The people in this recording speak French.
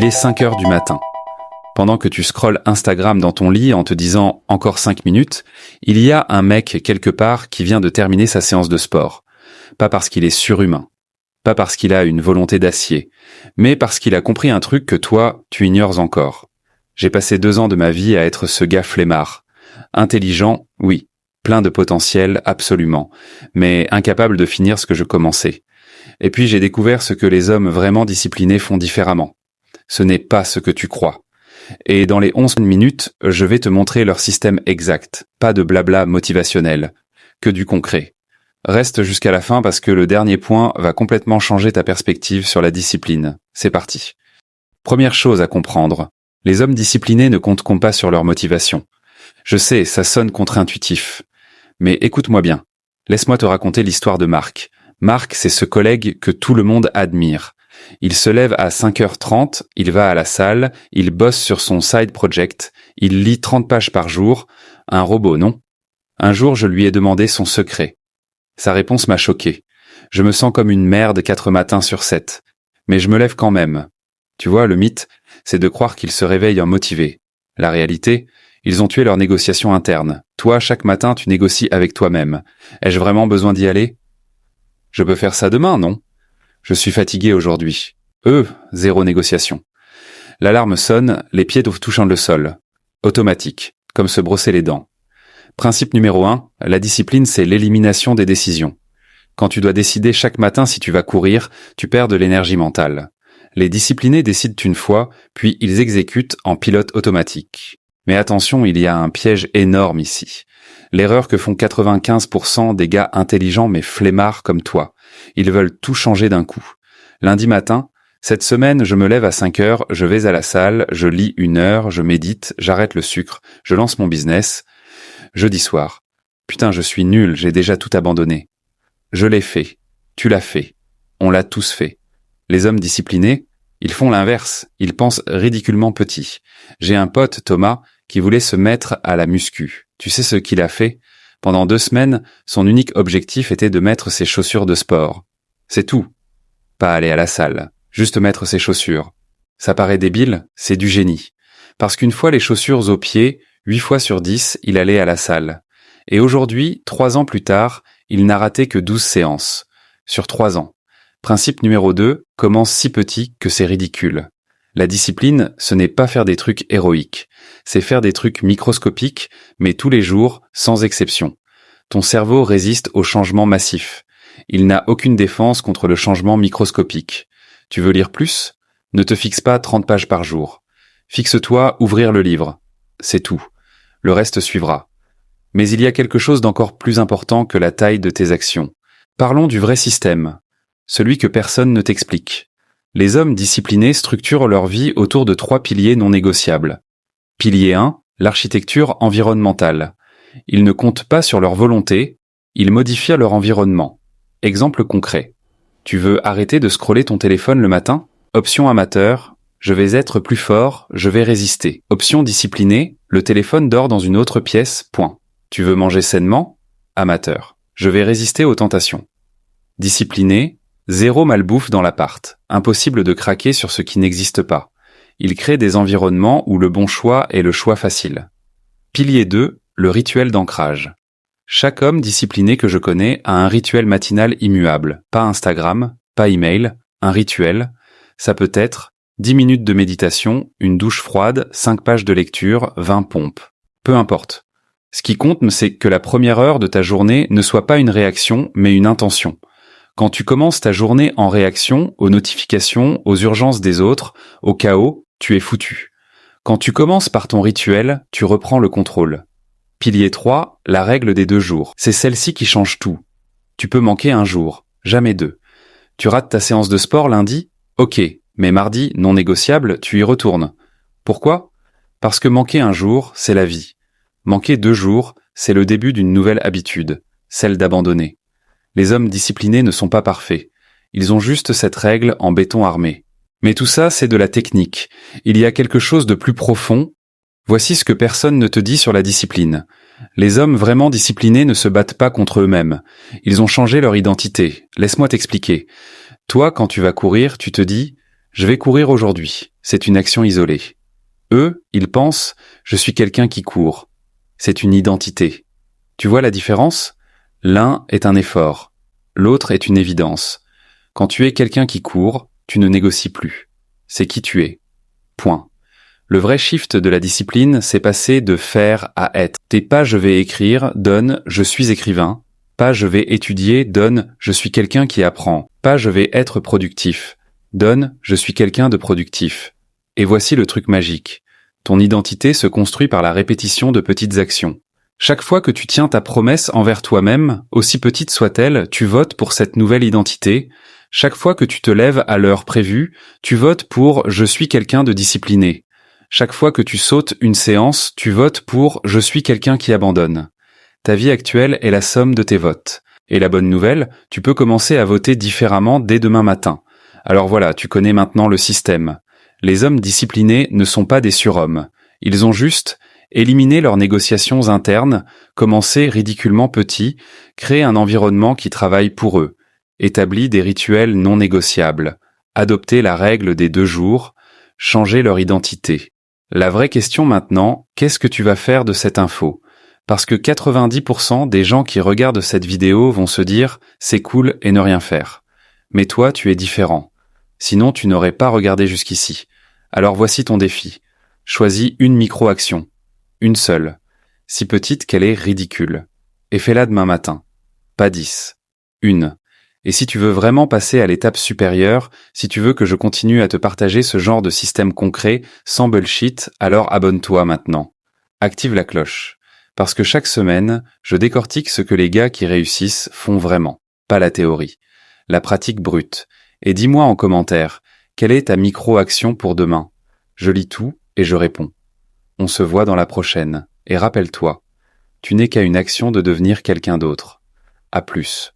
Il est 5 heures du matin. Pendant que tu scrolles Instagram dans ton lit en te disant « encore 5 minutes », il y a un mec quelque part qui vient de terminer sa séance de sport. Pas parce qu'il est surhumain, pas parce qu'il a une volonté d'acier, mais parce qu'il a compris un truc que toi, tu ignores encore. J'ai passé 2 ans de ma vie à être ce gars flemmard. Intelligent, oui. Plein de potentiel, absolument. Mais incapable de finir ce que je commençais. Et puis j'ai découvert ce que les hommes vraiment disciplinés font différemment. Ce n'est pas ce que tu crois. Et dans les 11 minutes, je vais te montrer leur système exact. Pas de blabla motivationnel. Que du concret. Reste jusqu'à la fin parce que le dernier point va complètement changer ta perspective sur la discipline. C'est parti. Première chose à comprendre. Les hommes disciplinés ne comptent pas sur leur motivation. Je sais, ça sonne contre-intuitif. Mais écoute-moi bien. Laisse-moi te raconter l'histoire de Marc. Marc, c'est ce collègue que tout le monde admire. Il se lève à 5h30, il va à la salle, il bosse sur son side project, il lit 30 pages par jour. Un robot, non? Un jour, je lui ai demandé son secret. Sa réponse m'a choqué. Je me sens comme une merde 4 matins sur 7. Mais je me lève quand même. Tu vois, le mythe, c'est de croire qu'ils se réveillent motivés. La réalité, ils ont tué leur négociation interne. Toi, chaque matin, tu négocies avec toi-même. Ai-je vraiment besoin d'y aller? Je peux faire ça demain, non? Je suis fatigué aujourd'hui. Zéro négociation. L'alarme sonne, les pieds touchant le sol. Automatique, comme se brosser les dents. Principe numéro 1, la discipline, c'est l'élimination des décisions. Quand tu dois décider chaque matin si tu vas courir, tu perds de l'énergie mentale. Les disciplinés décident une fois, puis ils exécutent en pilote automatique. Mais attention, il y a un piège énorme ici. L'erreur que font 95% des gars intelligents mais flemmards comme toi. Ils veulent tout changer d'un coup. Lundi matin, cette semaine, je me lève à 5 heures, je vais à la salle, je lis 1 heure, je médite, j'arrête le sucre, je lance mon business. Jeudi soir. Putain, je suis nul, j'ai déjà tout abandonné. Je l'ai fait. Tu l'as fait. On l'a tous fait. Les hommes disciplinés, ils font l'inverse. Ils pensent ridiculement petit. J'ai un pote, Thomas, qui voulait se mettre à la muscu. Tu sais ce qu'il a fait? Pendant 2 semaines, son unique objectif était de mettre ses chaussures de sport. C'est tout. Pas aller à la salle. Juste mettre ses chaussures. Ça paraît débile, c'est du génie. Parce qu'une fois les chaussures aux pieds, 8 fois sur 10, il allait à la salle. Et aujourd'hui, 3 ans plus tard, il n'a raté que 12 séances. Sur 3 ans. Principe numéro 2, commence si petit que c'est ridicule. La discipline, ce n'est pas faire des trucs héroïques. C'est faire des trucs microscopiques, mais tous les jours, sans exception. Ton cerveau résiste au changement massif. Il n'a aucune défense contre le changement microscopique. Tu veux lire plus? Ne te fixe pas 30 pages par jour. Fixe-toi ouvrir le livre. C'est tout. Le reste suivra. Mais il y a quelque chose d'encore plus important que la taille de tes actions. Parlons du vrai système. Celui que personne ne t'explique. Les hommes disciplinés structurent leur vie autour de 3 piliers non négociables. Pilier 1, l'architecture environnementale. Ils ne comptent pas sur leur volonté, ils modifient leur environnement. Exemple concret. Tu veux arrêter de scroller ton téléphone le matin? Option amateur, je vais être plus fort, je vais résister. Option disciplinée, le téléphone dort dans une autre pièce, point. Tu veux manger sainement? Amateur, je vais résister aux tentations. Discipliné, 0 malbouffe dans l'appart. Impossible de craquer sur ce qui n'existe pas. Il crée des environnements où le bon choix est le choix facile. Pilier 2, le rituel d'ancrage. Chaque homme discipliné que je connais a un rituel matinal immuable. Pas Instagram, pas email, un rituel. Ça peut être 10 minutes de méditation, une douche froide, 5 pages de lecture, 20 pompes. Peu importe. Ce qui compte, c'est que la première heure de ta journée ne soit pas une réaction, mais une intention. Quand tu commences ta journée en réaction, aux notifications, aux urgences des autres, au chaos, tu es foutu. Quand tu commences par ton rituel, tu reprends le contrôle. Pilier 3, la règle des 2 jours. C'est celle-ci qui change tout. Tu peux manquer un jour, jamais 2. Tu rates ta séance de sport lundi? Ok, mais mardi, non négociable, tu y retournes. Pourquoi? Parce que manquer un jour, c'est la vie. Manquer 2 jours, c'est le début d'une nouvelle habitude, celle d'abandonner. Les hommes disciplinés ne sont pas parfaits. Ils ont juste cette règle en béton armé. Mais tout ça, c'est de la technique. Il y a quelque chose de plus profond. Voici ce que personne ne te dit sur la discipline. Les hommes vraiment disciplinés ne se battent pas contre eux-mêmes. Ils ont changé leur identité. Laisse-moi t'expliquer. Toi, quand tu vas courir, tu te dis « Je vais courir aujourd'hui. C'est une action isolée. Eux, ils pensent « je suis quelqu'un qui court ». C'est une identité. Tu vois la différence? L'un est un effort. L'autre est une évidence. Quand tu es quelqu'un qui court, tu ne négocies plus. C'est qui tu es. Point. Le vrai shift de la discipline, c'est passer de faire à être. T'es pas je vais écrire, donne je suis écrivain. Pas je vais étudier, donne je suis quelqu'un qui apprend. Pas je vais être productif. Donne je suis quelqu'un de productif. Et voici le truc magique. Ton identité se construit par la répétition de petites actions. Chaque fois que tu tiens ta promesse envers toi-même, aussi petite soit-elle, tu votes pour cette nouvelle identité. Chaque fois que tu te lèves à l'heure prévue, tu votes pour « je suis quelqu'un de discipliné ». Chaque fois que tu sautes une séance, tu votes pour « je suis quelqu'un qui abandonne ». Ta vie actuelle est la somme de tes votes. Et la bonne nouvelle, tu peux commencer à voter différemment dès demain matin. Alors voilà, tu connais maintenant le système. Les hommes disciplinés ne sont pas des surhommes. Ils ont juste éliminé leurs négociations internes, commencé ridiculement petit, créé un environnement qui travaille pour eux, établi des rituels non négociables, adopté la règle des 2 jours, changé leur identité. La vraie question maintenant, qu'est-ce que tu vas faire de cette info? Parce que 90% des gens qui regardent cette vidéo vont se dire « c'est cool » et ne rien faire. Mais toi, tu es différent. Sinon, tu n'aurais pas regardé jusqu'ici. Alors voici ton défi. Choisis une micro-action. Une seule. Si petite qu'elle est ridicule. Et fais-la demain matin. Pas 10. Une. Et si tu veux vraiment passer à l'étape supérieure, si tu veux que je continue à te partager ce genre de système concret, sans bullshit, alors abonne-toi maintenant. Active la cloche. Parce que chaque semaine, je décortique ce que les gars qui réussissent font vraiment. Pas la théorie. La pratique brute. Et dis-moi en commentaire, quelle est ta micro-action pour demain? Je lis tout et je réponds. On se voit dans la prochaine. Et rappelle-toi, tu n'es qu'à une action de devenir quelqu'un d'autre. À plus.